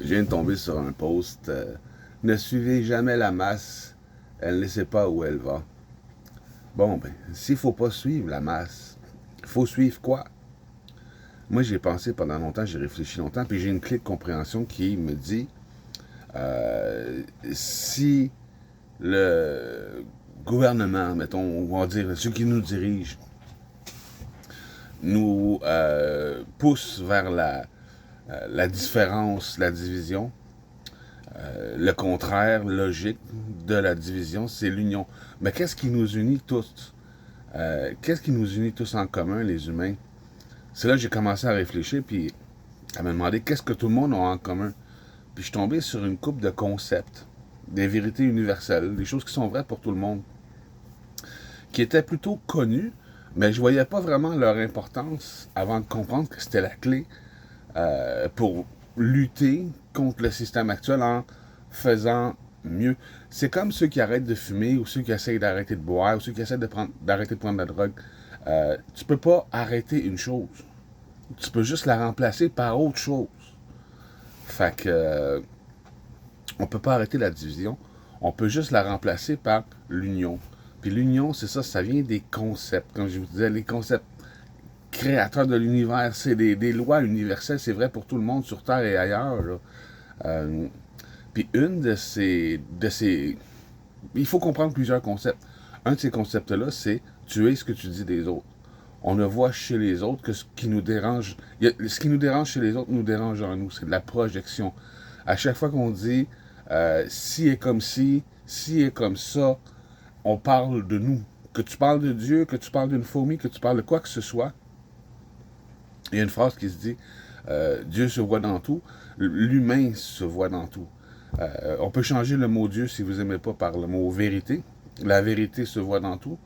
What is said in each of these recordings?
Je viens de tomber sur un post. Ne suivez jamais la masse, elle ne sait pas où elle va. Bon, ben, s'il faut pas suivre la masse, il faut suivre quoi? Moi, j'ai pensé pendant longtemps, j'ai réfléchi longtemps, puis j'ai une clé de compréhension qui me dit si le gouvernement, mettons, on va dire ceux qui nous dirigent, nous poussent vers la différence, la division, le contraire logique de la division, c'est l'union. Mais qu'est-ce qui nous unit tous? Qu'est-ce qui nous unit tous en commun, les humains? C'est là que j'ai commencé à réfléchir, puis à me demander qu'est-ce que tout le monde a en commun. Puis je suis tombé sur une couple de concepts, des vérités universelles, des choses qui sont vraies pour tout le monde, qui étaient plutôt connues, mais je voyais pas vraiment leur importance avant de comprendre que c'était la clé pour lutter contre le système actuel en faisant mieux. C'est comme ceux qui arrêtent de fumer ou ceux qui essayent d'arrêter de boire ou ceux qui essaient d'arrêter de prendre de la drogue. Tu peux pas arrêter une chose. Tu peux juste la remplacer par autre chose. Fait que on peut pas arrêter la division. On peut juste la remplacer par l'union. Puis l'union, c'est ça, ça vient des concepts. Comme je vous disais, les concepts créateurs de l'univers, c'est des lois universelles, c'est vrai pour tout le monde sur Terre et ailleurs. Là. Euh, Puis il faut comprendre plusieurs concepts. Un de ces concepts-là, c'est tu es ce que tu dis des autres. On ne voit chez les autres que ce qui nous dérange. Ce qui nous dérange chez les autres nous dérange en nous. C'est de la projection. À chaque fois qu'on dit si est comme si est comme ça, on parle de nous. Que tu parles de Dieu, que tu parles d'une fourmi, que tu parles de quoi que ce soit, il y a une phrase qui se dit Dieu se voit dans tout, l'humain se voit dans tout. On peut changer le mot Dieu si vous n'aimez pas par le mot vérité. La vérité se voit dans tout.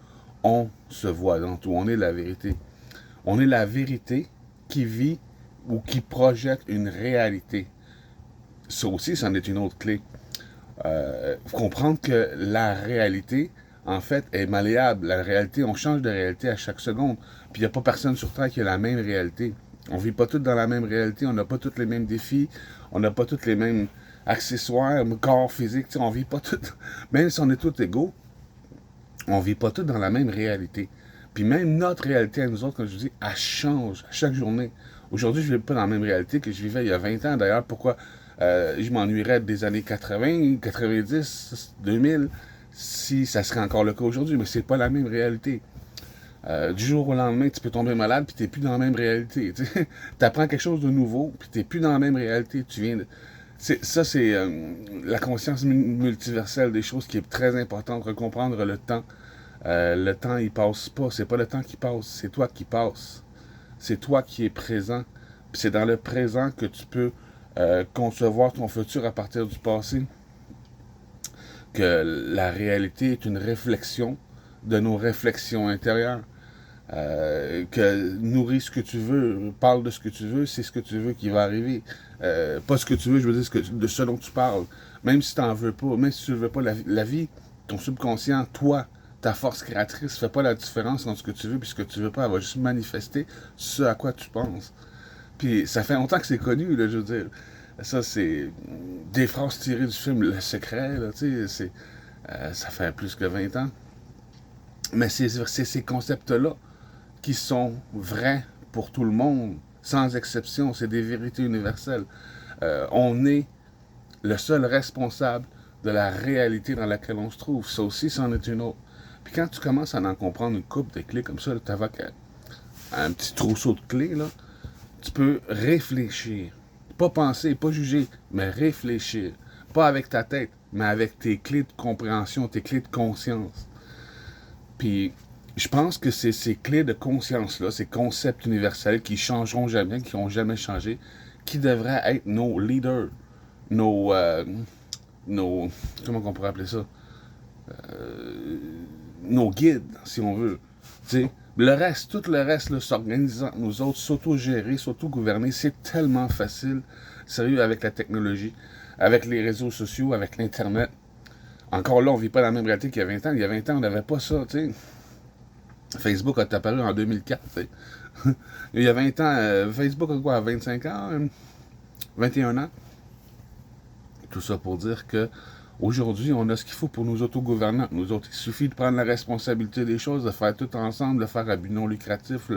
On se voit dans tout. On est la vérité. On est la vérité qui vit ou qui projette une réalité. Ça aussi, c'en est une autre clé. Faut comprendre que la réalité, en fait, est malléable. La réalité, on change de réalité à chaque seconde. Puis il n'y a pas personne sur Terre qui a la même réalité. On vit pas tous dans la même réalité, on n'a pas tous les mêmes défis, on n'a pas tous les mêmes accessoires, corps physique, on vit pas tous, même si on est tous égaux, on vit pas tous dans la même réalité. Puis même notre réalité à nous autres, comme je vous dis, elle change à chaque journée. Aujourd'hui, je ne vis pas dans la même réalité que je vivais il y a 20 ans. D'ailleurs, pourquoi je m'ennuierais des années 80, 90, 2000, si ça serait encore le cas aujourd'hui, mais c'est pas la même réalité. Du jour au lendemain, tu peux tomber malade, puis tu n'es plus dans la même réalité. Tu apprends quelque chose de nouveau, puis tu n'es plus dans la même réalité. Tu viens de... Ça, c'est la conscience multiverselle des choses qui est très importante, de comprendre le temps, il passe pas. C'est pas le temps qui passe, c'est toi qui passes. C'est toi qui es présent. Puis c'est dans le présent que tu peux concevoir ton futur à partir du passé. Que la réalité est une réflexion de nos réflexions intérieures. Que nourris ce que tu veux, parle de ce que tu veux, c'est ce que tu veux qui va arriver. Pas ce que tu veux, je veux dire de ce dont tu parles. Même si tu n'en veux pas, même si tu ne veux pas, la vie, ton subconscient, toi, ta force créatrice, ne fait pas la différence entre ce que tu veux et ce que tu veux pas. Elle va juste manifester ce à quoi tu penses. Puis ça fait longtemps que c'est connu, là, je veux dire. Ça, c'est des phrases tirées du film Le Secret, là, tu sais, ça fait plus que 20 ans. Mais c'est ces concepts-là qui sont vrais pour tout le monde, sans exception. C'est des vérités universelles. On est le seul responsable de la réalité dans laquelle on se trouve. Ça aussi, c'en est une autre. Puis quand tu commences à en comprendre une coupe de clés comme ça, tu vas à un petit trousseau de clés, là, tu peux réfléchir. Pas penser, pas juger, mais réfléchir. Pas avec ta tête, mais avec tes clés de compréhension, tes clés de conscience. Puis je pense que c'est ces clés de conscience-là, ces concepts universels qui changeront jamais, qui n'ont jamais changé, qui devraient être nos leaders, nos, nos comment on pourrait appeler ça, nos guides, si on veut. T'sais, le reste, tout le reste, là, s'organisant, nous autres, s'auto-gérer, s'auto-gouverner, c'est tellement facile, sérieux, avec la technologie, avec les réseaux sociaux, avec l'Internet. Encore là, on vit pas la même réalité qu'il y a 20 ans. Il y a 20 ans, on n'avait pas ça, tu sais. Facebook a apparu en 2004, tu sais. Il y a 20 ans, Facebook a quoi, 25 ans, 21 ans? Tout ça pour dire que aujourd'hui, on a ce qu'il faut pour nous autogouvernants. Nous autres, il suffit de prendre la responsabilité des choses, de faire tout ensemble, de faire à but non lucratif,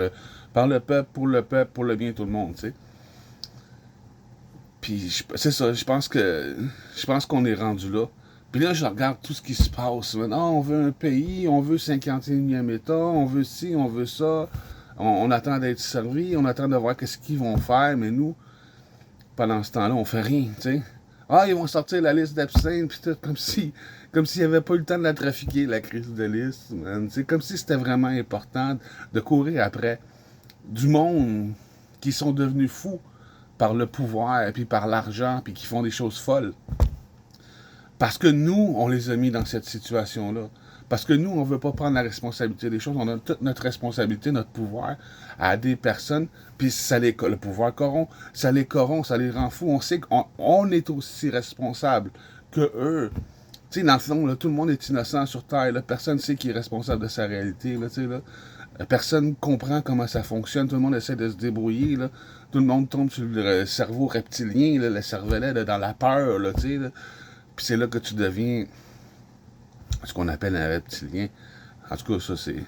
par le peuple, pour le bien de tout le monde, tu sais. Puis c'est ça, je pense qu'on est rendu là. Puis là, je regarde tout ce qui se passe. Maintenant, on veut un pays, on veut 51e État, on veut ci, on veut ça. On attend d'être servi, on attend de voir qu'est-ce qu'ils vont faire, mais nous, pendant ce temps-là, on fait rien, tu sais. Ah, ils vont sortir la liste d'Epstein, puis tout, comme s'il n'y avait pas eu le temps de la trafiquer, la crise de liste, man. C'est comme si c'était vraiment important de courir après du monde qui sont devenus fous par le pouvoir, puis par l'argent, puis qui font des choses folles. Parce que nous, on les a mis dans cette situation-là. Parce que nous, on ne veut pas prendre la responsabilité des choses. On a toute notre responsabilité, notre pouvoir à des personnes. Puis le pouvoir corrompt, ça les rend fous. On sait qu'on est aussi responsable que eux. Tu sais, dans le fond, là, tout le monde est innocent sur Terre. Là. Personne ne sait qui est responsable de sa réalité. Là, là. Personne ne comprend comment ça fonctionne. Tout le monde essaie de se débrouiller. Là. Tout le monde tombe sur le cerveau reptilien, là, le cervelet, là, dans la peur. Là, là. Puis c'est là que tu deviens ce qu'on appelle un reptilien. En tout cas, ça, c'est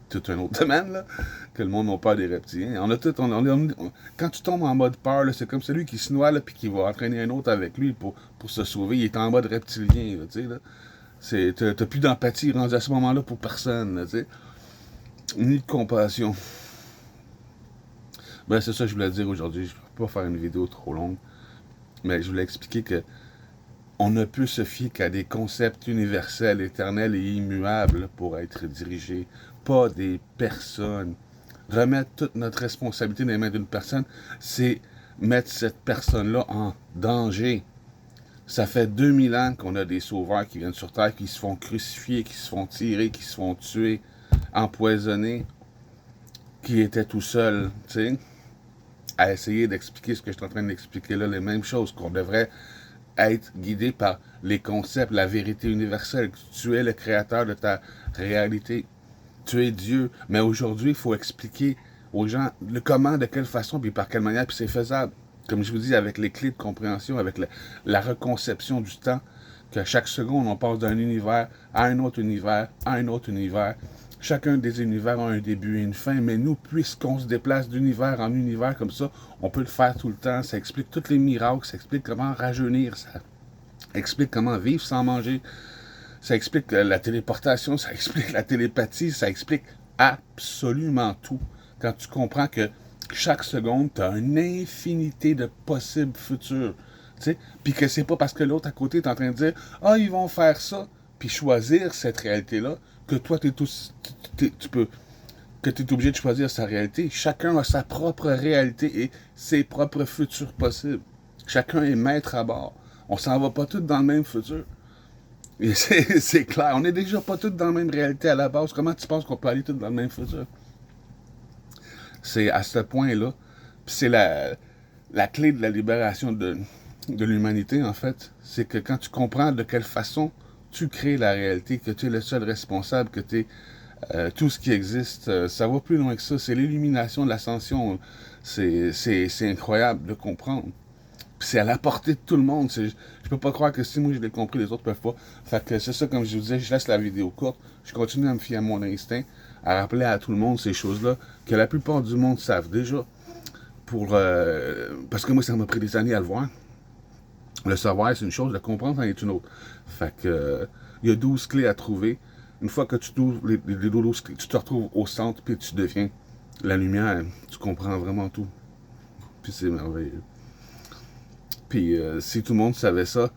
tout un autre domaine, là, que le monde n'a peur des reptiliens. Quand tu tombes en mode peur, c'est comme celui qui se noie, puis qui va entraîner un autre avec lui pour se sauver. Il est en mode reptilien, là, tu sais. T'as plus d'empathie rendu à ce moment-là pour personne, là, tu sais. Ni de compassion. Ben, c'est ça que je voulais dire aujourd'hui. Je ne peux pas faire une vidéo trop longue. Mais je voulais expliquer que on ne peut se fier qu'à des concepts universels, éternels et immuables pour être dirigés, pas des personnes. Remettre toute notre responsabilité dans les mains d'une personne, c'est mettre cette personne-là en danger. Ça fait 2000 ans qu'on a des sauveurs qui viennent sur Terre, qui se font crucifier, qui se font tirer, qui se font tuer, empoisonner, qui étaient tout seuls, tu sais, à essayer d'expliquer ce que je suis en train d'expliquer là, les mêmes choses, qu'on devrait être guidé par les concepts, la vérité universelle. Tu es le créateur de ta réalité. Tu es Dieu. Mais aujourd'hui, il faut expliquer aux gens le comment, de quelle façon, puis par quelle manière, puis c'est faisable. Comme je vous dis, avec les clés de compréhension, avec la reconception du temps, qu'à chaque seconde, on passe d'un univers à un autre univers, à un autre univers. Chacun des univers a un début et une fin, mais nous, puisqu'on se déplace d'univers en univers comme ça, on peut le faire tout le temps. Ça explique tous les miracles, ça explique comment rajeunir, ça explique comment vivre sans manger, ça explique la téléportation, ça explique la télépathie, ça explique absolument tout. Quand tu comprends que chaque seconde, tu as une infinité de possibles futurs. Puis que c'est pas parce que l'autre à côté est en train de dire « Ah, ils vont faire ça », puis choisir cette réalité-là, que toi, tu es obligé de choisir sa réalité. Chacun a sa propre réalité et ses propres futurs possibles. Chacun est maître à bord. On s'en va pas tous dans le même futur. Et c'est clair, on n'est déjà pas tous dans la même réalité à la base. Comment tu penses qu'on peut aller tous dans le même futur? C'est à ce point-là. Puis c'est la clé de la libération de l'humanité, en fait. C'est que quand tu comprends de quelle façon tu crées la réalité, que tu es le seul responsable, que tu es tout ce qui existe, ça va plus loin que ça. C'est l'illumination de l'ascension. C'est incroyable de comprendre. Puis c'est à la portée de tout le monde. Je peux pas croire que si moi je l'ai compris, les autres peuvent pas. Fait que c'est ça, comme je vous disais, je laisse la vidéo courte. Je continue à me fier à mon instinct, à rappeler à tout le monde ces choses-là, que la plupart du monde savent déjà. Parce que moi, ça m'a pris des années à le voir. Le savoir, c'est une chose, le comprendre, c'en est une autre. Fait que il y a 12 clés à trouver. Une fois que tu trouves les 12 clés, tu te retrouves au centre, puis tu deviens la lumière. Tu comprends vraiment tout. Puis c'est merveilleux. Puis si tout le monde savait ça,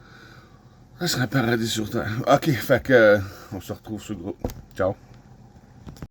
ça serait un paradis sur Terre. Ok, fait que on se retrouve sur le groupe. Ciao.